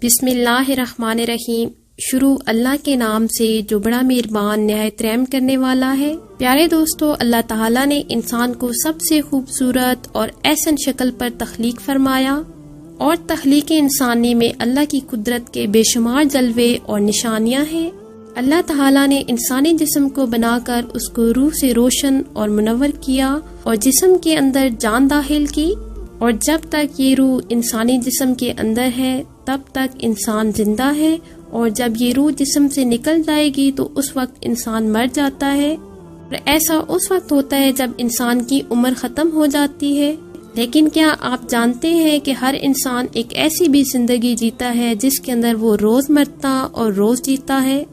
بسم اللہ الرحمن الرحیم۔ شروع اللہ کے نام سے جو بڑا مہربان نہایت رحم کرنے والا ہے۔ پیارے دوستو، اللہ تعالیٰ نے انسان کو سب سے خوبصورت اور احسن شکل پر تخلیق فرمایا، اور تخلیق انسانی میں اللہ کی قدرت کے بے شمار جلوے اور نشانیاں ہیں۔ اللہ تعالیٰ نے انسانی جسم کو بنا کر اس کو روح سے روشن اور منور کیا اور جسم کے اندر جان داخل کی، اور جب تک یہ روح انسانی جسم کے اندر ہے تب تک انسان زندہ ہے، اور جب یہ روح جسم سے نکل جائے گی تو اس وقت انسان مر جاتا ہے، اور ایسا اس وقت ہوتا ہے جب انسان کی عمر ختم ہو جاتی ہے۔ لیکن کیا آپ جانتے ہیں کہ ہر انسان ایک ایسی بھی زندگی جیتا ہے جس کے اندر وہ روز مرتا اور روز جیتا ہے؟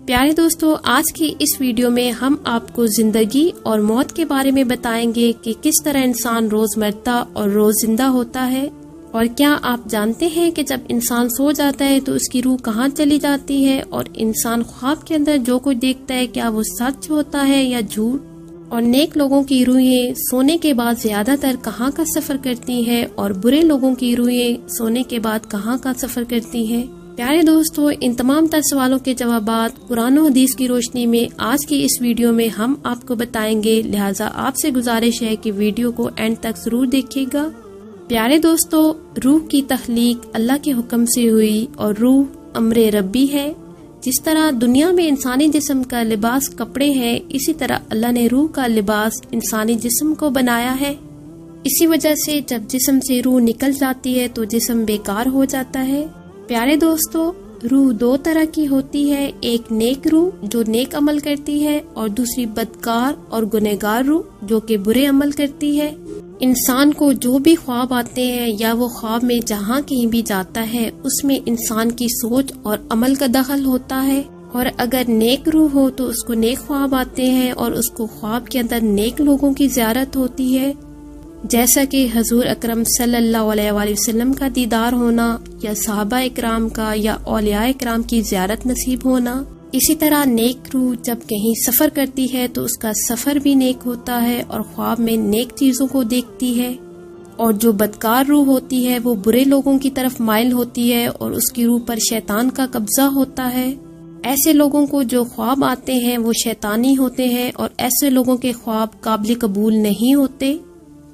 پیارے دوستو، آج کی اس ویڈیو میں ہم آپ کو زندگی اور موت کے بارے میں بتائیں گے کہ کس طرح انسان روز مرتا اور روز زندہ ہوتا ہے۔ اور کیا آپ جانتے ہیں کہ جب انسان سو جاتا ہے تو اس کی روح کہاں چلی جاتی ہے، اور انسان خواب کے اندر جو کچھ دیکھتا ہے کیا وہ سچ ہوتا ہے یا جھوٹ؟ اور نیک لوگوں کی روحیں سونے کے بعد زیادہ تر کہاں کا سفر کرتی ہیں، اور برے لوگوں کی روحیں سونے کے بعد کہاں کا سفر کرتی ہیں؟ پیارے دوستو، ان تمام تر سوالوں کے جوابات قرآن و حدیث کی روشنی میں آج کی اس ویڈیو میں ہم آپ کو بتائیں گے، لہٰذا آپ سے گزارش ہے کہ ویڈیو کو اینڈ تک ضرور دیکھیے گا۔ پیارے دوستو، روح کی تخلیق اللہ کے حکم سے ہوئی، اور روح امر ربی ہے۔ جس طرح دنیا میں انسانی جسم کا لباس کپڑے ہیں، اسی طرح اللہ نے روح کا لباس انسانی جسم کو بنایا ہے۔ اسی وجہ سے جب جسم سے روح نکل جاتی ہے تو جسم بیکار ہو جاتا ہے۔ پیارے دوستو، روح دو طرح کی ہوتی ہے، ایک نیک روح جو نیک عمل کرتی ہے، اور دوسری بدکار اور گنہگار روح جو کہ برے عمل کرتی ہے۔ انسان کو جو بھی خواب آتے ہیں یا وہ خواب میں جہاں کہیں بھی جاتا ہے، اس میں انسان کی سوچ اور عمل کا دخل ہوتا ہے، اور اگر نیک روح ہو تو اس کو نیک خواب آتے ہیں اور اس کو خواب کے اندر نیک لوگوں کی زیارت ہوتی ہے، جیسا کہ حضور اکرم صلی اللہ علیہ وآلہ وسلم کا دیدار ہونا، یا صحابہ اکرام کا یا اولیاء اکرام کی زیارت نصیب ہونا۔ اسی طرح نیک روح جب کہیں سفر کرتی ہے تو اس کا سفر بھی نیک ہوتا ہے اور خواب میں نیک چیزوں کو دیکھتی ہے، اور جو بدکار روح ہوتی ہے وہ برے لوگوں کی طرف مائل ہوتی ہے اور اس کی روح پر شیطان کا قبضہ ہوتا ہے۔ ایسے لوگوں کو جو خواب آتے ہیں وہ شیطانی ہوتے ہیں، اور ایسے لوگوں کے خواب قابل قبول نہیں ہوتے۔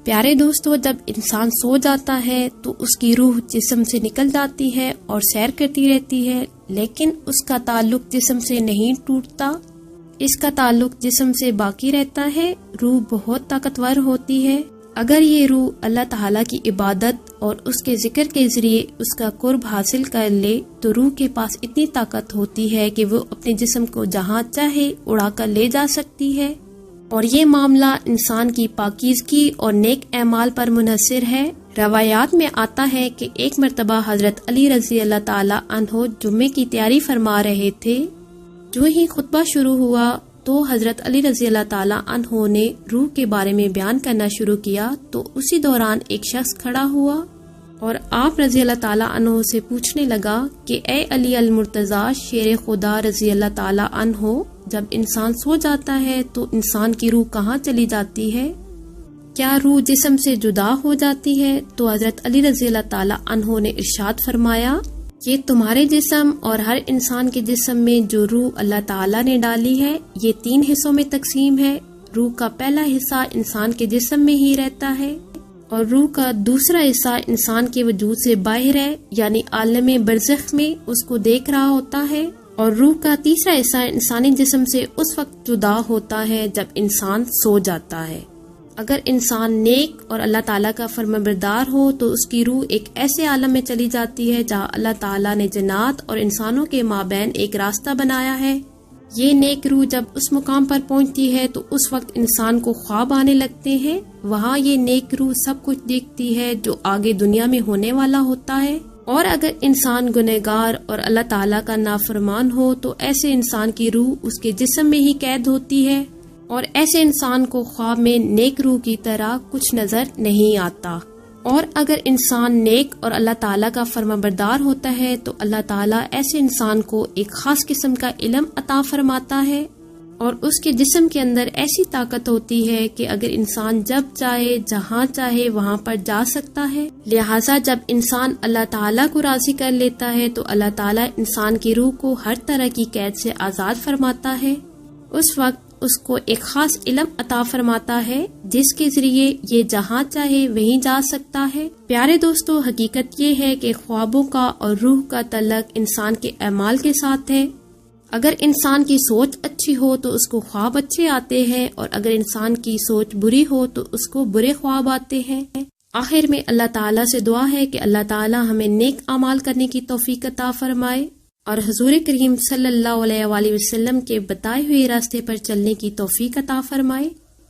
پیارے دوستو، جب انسان سو جاتا ہے تو اس کی روح جسم سے نکل جاتی ہے اور سیر کرتی رہتی ہے، لیکن اس کا تعلق جسم سے نہیں ٹوٹتا، اس کا تعلق جسم سے باقی رہتا ہے۔ روح بہت طاقتور ہوتی ہے۔ اگر یہ روح اللہ تعالیٰ کی عبادت اور اس کے ذکر کے ذریعے اس کا قرب حاصل کر لے تو روح کے پاس اتنی طاقت ہوتی ہے کہ وہ اپنے جسم کو جہاں چاہے اڑا کر لے جا سکتی ہے، اور یہ معاملہ انسان کی پاکیزگی اور نیک اعمال پر منحصر ہے۔ روایات میں آتا ہے کہ ایک مرتبہ حضرت علی رضی اللہ تعالی عنہ جمعے کی تیاری فرما رہے تھے۔ جو ہی خطبہ شروع ہوا تو حضرت علی رضی اللہ تعالی عنہ نے روح کے بارے میں بیان کرنا شروع کیا، تو اسی دوران ایک شخص کھڑا ہوا اور آپ رضی اللہ تعالی عنہ سے پوچھنے لگا کہ اے علی المرتضی شیر خدا رضی اللہ تعالی عنہ، جب انسان سو جاتا ہے تو انسان کی روح کہاں چلی جاتی ہے؟ کیا روح جسم سے جدا ہو جاتی ہے؟ تو حضرت علی رضی اللہ تعالی عنہ نے ارشاد فرمایا، یہ تمہارے جسم اور ہر انسان کے جسم میں جو روح اللہ تعالی نے ڈالی ہے یہ 3 حصوں میں تقسیم ہے۔ روح کا پہلا حصہ انسان کے جسم میں ہی رہتا ہے، اور روح کا دوسرا حصہ انسان کے وجود سے باہر ہے، یعنی عالم برزخ میں اس کو دیکھ رہا ہوتا ہے، اور روح کا تیسرا حصہ انسانی جسم سے اس وقت جدا ہوتا ہے جب انسان سو جاتا ہے۔ اگر انسان نیک اور اللہ تعالیٰ کا فرمانبردار ہو تو اس کی روح ایک ایسے عالم میں چلی جاتی ہے جہاں اللہ تعالیٰ نے جنات اور انسانوں کے مابین ایک راستہ بنایا ہے۔ یہ نیک روح جب اس مقام پر پہنچتی ہے تو اس وقت انسان کو خواب آنے لگتے ہیں، وہاں یہ نیک روح سب کچھ دیکھتی ہے جو آگے دنیا میں ہونے والا ہوتا ہے۔ اور اگر انسان گنہگار اور اللہ تعالیٰ کا نافرمان ہو تو ایسے انسان کی روح اس کے جسم میں ہی قید ہوتی ہے، اور ایسے انسان کو خواب میں نیک روح کی طرح کچھ نظر نہیں آتا۔ اور اگر انسان نیک اور اللہ تعالیٰ کا فرمانبردار ہوتا ہے تو اللہ تعالیٰ ایسے انسان کو ایک خاص قسم کا علم عطا فرماتا ہے، اور اس کے جسم کے اندر ایسی طاقت ہوتی ہے کہ اگر انسان جب چاہے جہاں چاہے وہاں پر جا سکتا ہے. لہٰذا جب انسان اللہ تعالیٰ کو راضی کر لیتا ہے تو اللہ تعالیٰ انسان کی روح کو ہر طرح کی قید سے آزاد فرماتا ہے. اس وقت اس کو ایک خاص علم عطا فرماتا ہے جس کے ذریعے یہ جہاں چاہے وہیں جا سکتا ہے. پیارے دوستو، حقیقت یہ ہے کہ خوابوں کا اور روح کا تعلق انسان کے اعمال کے ساتھ ہے. اگر انسان کی سوچ اچھی ہو تو اس کو خواب اچھے آتے ہیں، اور اگر انسان کی سوچ بری ہو تو اس کو برے خواب آتے ہیں. آخر میں اللہ تعالیٰ سے دعا ہے کہ اللہ تعالیٰ ہمیں نیک اعمال کرنے کی توفیق عطا فرمائے اور حضور کریم صلی اللہ علیہ وآلہ وسلم کے بتائے ہوئے راستے پر چلنے کی توفیق عطا فرمائے.